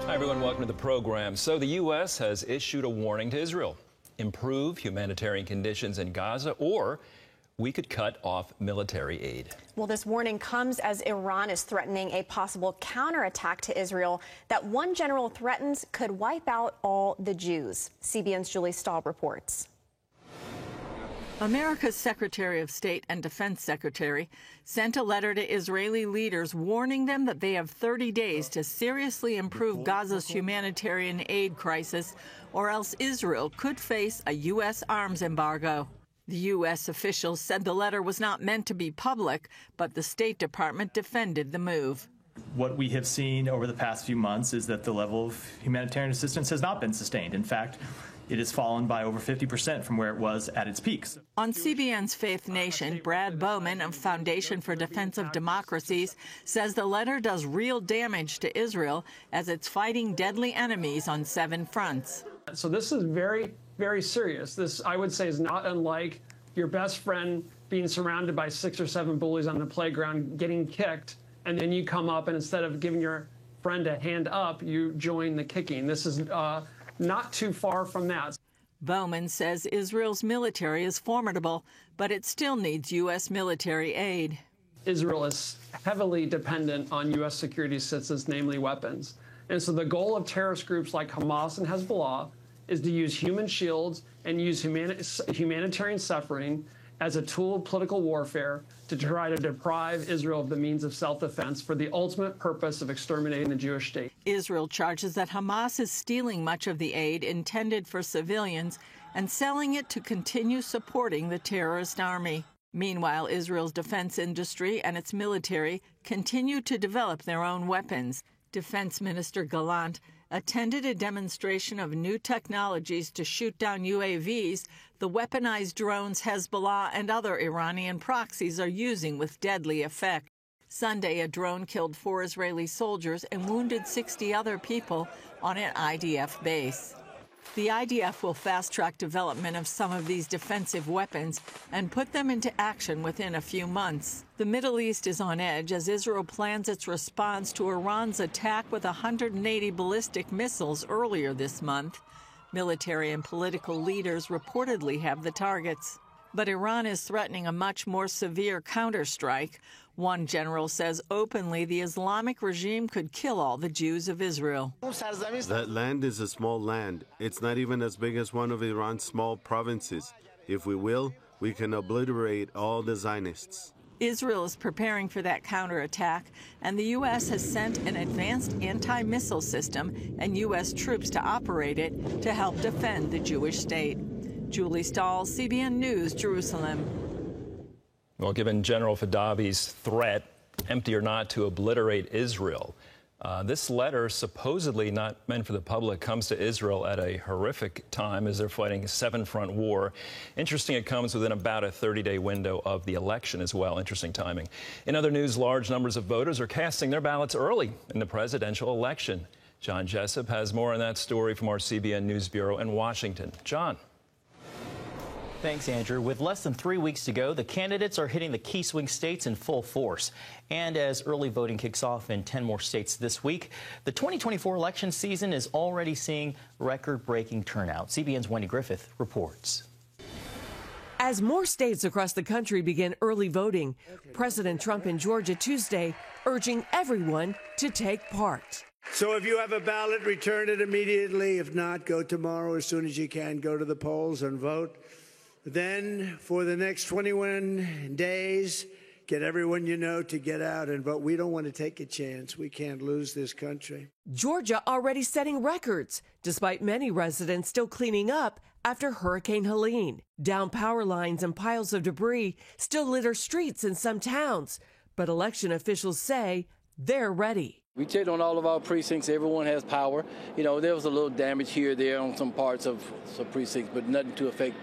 Hi, everyone. Welcome to the program. So the U.S. has issued a warning to Israel. Improve humanitarian conditions in Gaza, or we could cut off military aid. Well, this warning comes as Iran is threatening a possible counterattack to Israel that one general threatens could wipe out all the Jews. CBN's Julie Stahl reports. America's Secretary of State and Defense Secretary sent a letter to Israeli leaders warning them that they have 30 days to seriously improve Gaza's humanitarian aid crisis, or else Israel could face a U.S. arms embargo. The U.S. officials said the letter was not meant to be public, but the State Department defended the move. What we have seen over the past few months is that the level of humanitarian assistance has not been sustained. In fact, it has fallen by over 50% from where it was at its peaks. On CBN's Faith Nation, Brad Bowman of Foundation for Defense of Democracies says the letter does real damage to Israel as it's fighting deadly enemies on 7 fronts. So this is very, very serious. This, I would say, is not unlike your best friend being surrounded by 6 or 7 bullies on the playground, getting kicked, and then you come up and instead of giving your friend a hand up, you join the kicking. This is not too far from that. Bowman says Israel's military is formidable, but it still needs U.S. military aid. Israel is heavily dependent on U.S. security assistance, namely weapons. And so the goal of terrorist groups like Hamas and Hezbollah is to use human shields and use humanitarian suffering as a tool of political warfare to try to deprive Israel of the means of self-defense for the ultimate purpose of exterminating the Jewish state. Israel charges that Hamas is stealing much of the aid intended for civilians and selling it to continue supporting the terrorist army. Meanwhile, Israel's defense industry and its military continue to develop their own weapons. Defense Minister Gallant attended a demonstration of new technologies to shoot down UAVs, the weaponized drones Hezbollah and other Iranian proxies are using with deadly effect. Sunday, a drone killed 4 Israeli soldiers and wounded 60 other people on an IDF base. The IDF will fast-track development of some of these defensive weapons and put them into action within a few months. The Middle East is on edge as Israel plans its response to Iran's attack with 180 ballistic missiles earlier this month. Military and political leaders reportedly have the targets. But Iran is threatening a much more severe counterstrike. One general says openly the Islamic regime could kill all the Jews of Israel. That land is a small land. It's not even as big as one of Iran's small provinces. If we will, we can obliterate all the Zionists. Israel is preparing for that counterattack, and the U.S. has sent an advanced anti-missile system and U.S. troops to operate it to help defend the Jewish state. Julie Stahl, CBN News, Jerusalem. Well, given General Fadavi's threat, empty or not, to obliterate Israel, this letter, supposedly not meant for the public, comes to Israel at a horrific time as they're fighting a 7-front war. Interesting, it comes within about a 30-day window of the election as well. Interesting timing. In other news, large numbers of voters are casting their ballots early in the presidential election. John Jessup has more on that story from our CBN News Bureau in Washington. John. Thanks, Andrew. With less than 3 weeks to go, the candidates are hitting the key swing states in full force. And as early voting kicks off in 10 more states this week, the 2024 election season is already seeing record-breaking turnout. CBN's Wendy Griffith reports. As more states across the country begin early voting, President Trump in Georgia Tuesday urging everyone to take part. So if you have a ballot, return it immediately. If not, go tomorrow as soon as you can. Go to the polls and vote. Then, for the next 21 days, get everyone you know to get out and vote. We don't want to take a chance. We can't lose this country. Georgia already setting records, despite many residents still cleaning up after Hurricane Helene. Down power lines and piles of debris still litter streets in some towns. But election officials say they're ready. We checked on all of our precincts. Everyone has power. You know, there was a little damage here or there on some parts of some precincts, but nothing to affect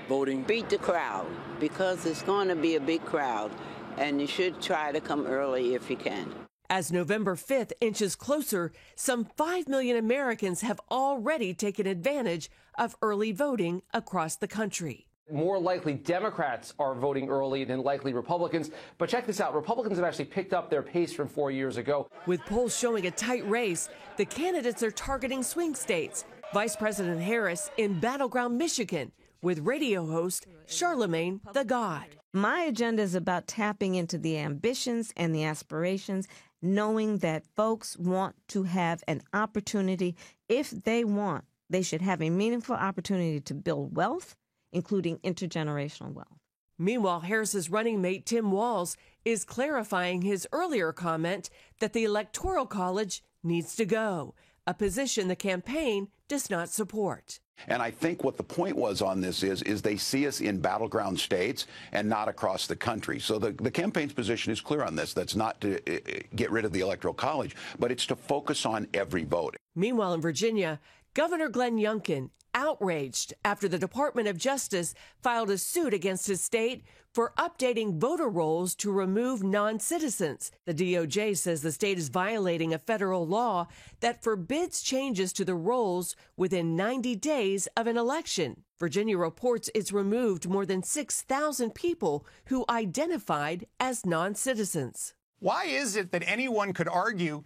voting. Beat the crowd, because it's going to be a big crowd, and you should try to come early if you can. As November 5th inches closer, some 5 million Americans have already taken advantage of early voting across the country. More likely Democrats are voting early than likely Republicans. But check this out. Republicans have actually picked up their pace from 4 years ago. With polls showing a tight race, the candidates are targeting swing states. Vice President Harris in battleground Michigan with radio host Charlemagne the God. My agenda is about tapping into the ambitions and the aspirations, knowing that folks want to have an opportunity. If they want, they should have a meaningful opportunity to build wealth, including intergenerational wealth. Meanwhile, Harris's running mate Tim Walz is clarifying his earlier comment that the Electoral College needs to go, a position the campaign does not support. And I think what the point was on this is they see us in battleground states and not across the country. So the campaign's position is clear on this. That's not to get rid of the Electoral College, but it's to focus on every vote. Meanwhile, in Virginia, Governor Glenn Youngkin outraged after the Department of Justice filed a suit against his state for updating voter rolls to remove non-citizens. The DOJ says the state is violating a federal law that forbids changes to the rolls within 90 days of an election. Virginia reports it's removed more than 6,000 people who identified as non-citizens. Why is it that anyone could argue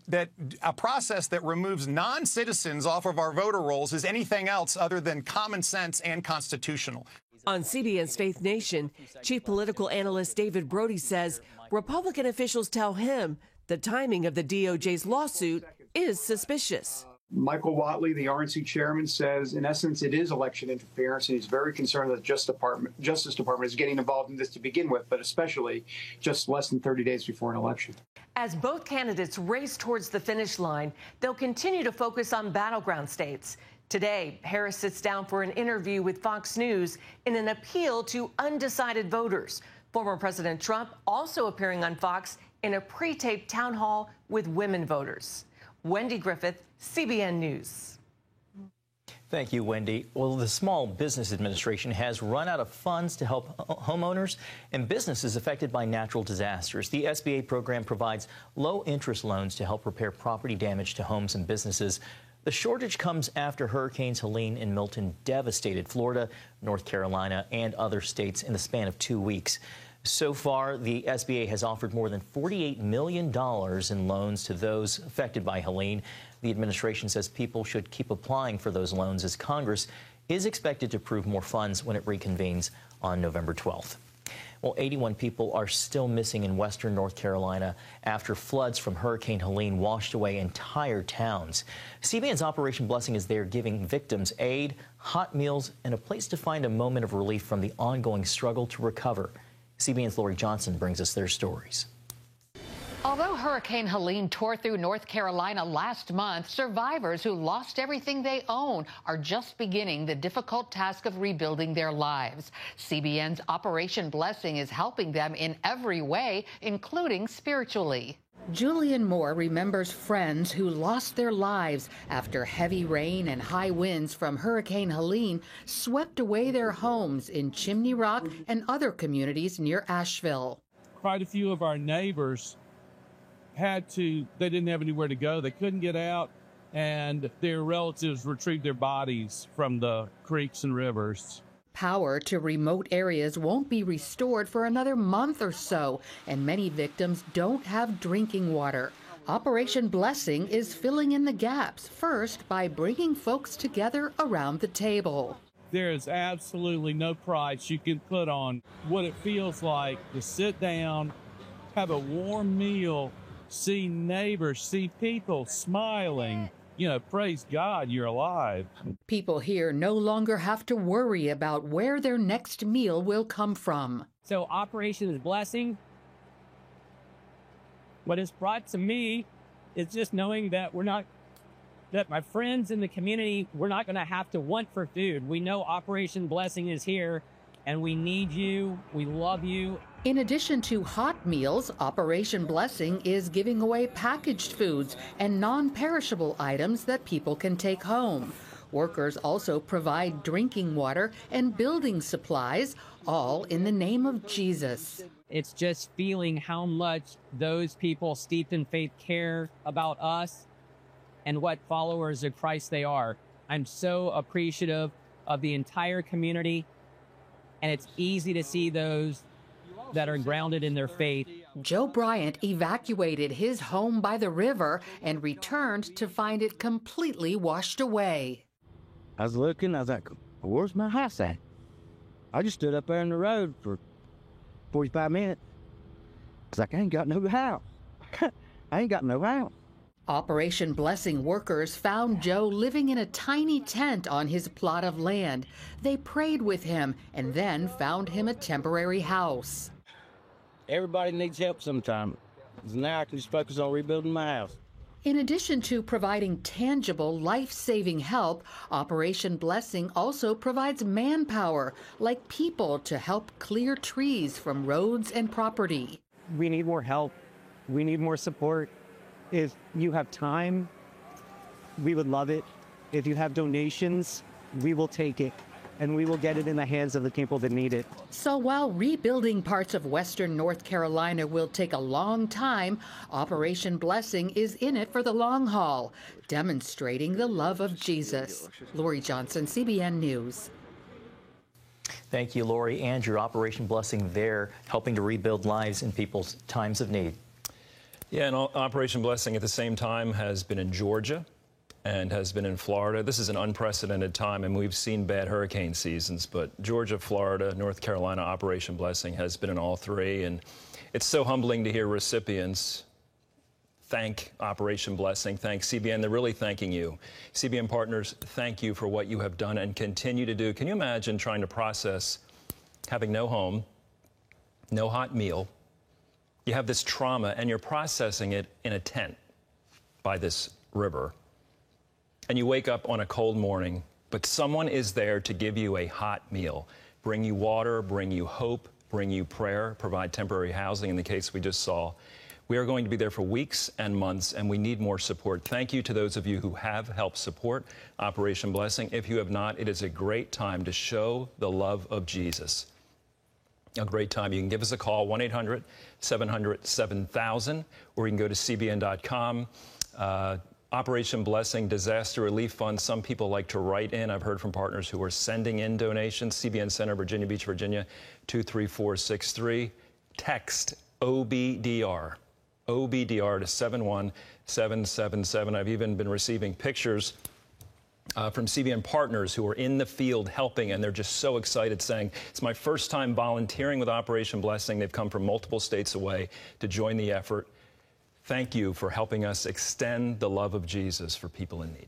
that a process that removes non-citizens off of our voter rolls is anything else other than common sense and constitutional? On CBN's Faith Nation, Chief Political Analyst David Brody says Republican officials tell him the timing of the DOJ's lawsuit is suspicious. Michael Whatley, the RNC chairman, says, in essence, it is election interference, and he's very concerned that the Justice Department is getting involved in this to begin with, but especially just less than 30 days before an election. As both candidates race towards the finish line, they'll continue to focus on battleground states. Today, Harris sits down for an interview with Fox News in an appeal to undecided voters. Former President Trump also appearing on Fox in a pre-taped town hall with women voters. Wendy Griffith, CBN News. Thank you, Wendy. Well, the Small Business Administration has run out of funds to help homeowners and businesses affected by natural disasters. The SBA program provides low-interest loans to help repair property damage to homes and businesses. The shortage comes after Hurricanes Helene and Milton devastated Florida, North Carolina, and other states in the span of 2 weeks. So far, the SBA has offered more than $48 million in loans to those affected by Helene. The administration says people should keep applying for those loans as Congress is expected to approve more funds when it reconvenes on November 12th. Well, 81 people are still missing in western North Carolina after floods from Hurricane Helene washed away entire towns. CBN's Operation Blessing is there giving victims aid, hot meals, and a place to find a moment of relief from the ongoing struggle to recover. CBN's Lori Johnson brings us their stories. Although Hurricane Helene tore through North Carolina last month, survivors who lost everything they own are just beginning the difficult task of rebuilding their lives. CBN's Operation Blessing is helping them in every way, including spiritually. Julian Moore remembers friends who lost their lives after heavy rain and high winds from Hurricane Helene swept away their homes in Chimney Rock and other communities near Asheville. Quite a few of our neighbors they didn't have anywhere to go. They couldn't get out, and their relatives retrieved their bodies from the creeks and rivers. Power to remote areas won't be restored for another month or so, and many victims don't have drinking water. Operation Blessing is filling in the gaps, first by bringing folks together around the table. There is absolutely no price you can put on what it feels like to sit down, have a warm meal, see neighbors, see people smiling. You know, praise God, you're alive. People here no longer have to worry about where their next meal will come from. So Operation Blessing, what it's brought to me is just knowing that that my friends in the community, we're not going to have to want for food. We know Operation Blessing is here, and we need you. We love you. In addition to hot meals, Operation Blessing is giving away packaged foods and non-perishable items that people can take home. Workers also provide drinking water and building supplies, all in the name of Jesus. It's just feeling how much those people steeped in faith care about us and what followers of Christ they are. I'm so appreciative of the entire community and it's easy to see those that are grounded in their faith. Joe Bryant evacuated his home by the river and returned to find it completely washed away. I was looking, I was like, where's my house at? I just stood up there in the road for 45 minutes. I was like, I ain't got no house. I ain't got no house. Operation Blessing workers found Joe living in a tiny tent on his plot of land. They prayed with him and then found him a temporary house. Everybody needs help sometime. Now I can just focus on rebuilding my house. In addition to providing tangible, life-saving help, Operation Blessing also provides manpower, like people to help clear trees from roads and property. We need more help. We need more support. If you have time, we would love it. If you have donations, we will take it, and we will get it in the hands of the people that need it. So while rebuilding parts of western North Carolina will take a long time, Operation Blessing is in it for the long haul, demonstrating the love of Jesus. Lori Johnson, CBN News. Thank you, Lori, and your Operation Blessing there, helping to rebuild lives in people's times of need. Yeah, and Operation Blessing at the same time has been in Georgia and has been in Florida. This is an unprecedented time, and we've seen bad hurricane seasons, but Georgia, Florida, North Carolina, Operation Blessing has been in all three, and it's so humbling to hear recipients thank Operation Blessing, thank CBN. They're really thanking you. CBN partners, thank you for what you have done and continue to do. Can you imagine trying to process having no home, no hot meal? You have this trauma, and you're processing it in a tent by this river. And you wake up on a cold morning, but someone is there to give you a hot meal, bring you water, bring you hope, bring you prayer, provide temporary housing in the case we just saw. We are going to be there for weeks and months, and we need more support. Thank you to those of you who have helped support Operation Blessing. If you have not, it is a great time to show the love of Jesus. A great time. You can give us a call, 1-800-700-7000, or you can go to cbn.com. Operation Blessing Disaster Relief Fund. Some people like to write in. I've heard from partners who are sending in donations. CBN Center, Virginia Beach, Virginia, 23463. Text OBDR. OBDR to 71777. I've even been receiving pictures from CBN partners who are in the field helping, and they're just so excited, saying, it's my first time volunteering with Operation Blessing. They've come from multiple states away to join the effort. Thank you for helping us extend the love of Jesus for people in need.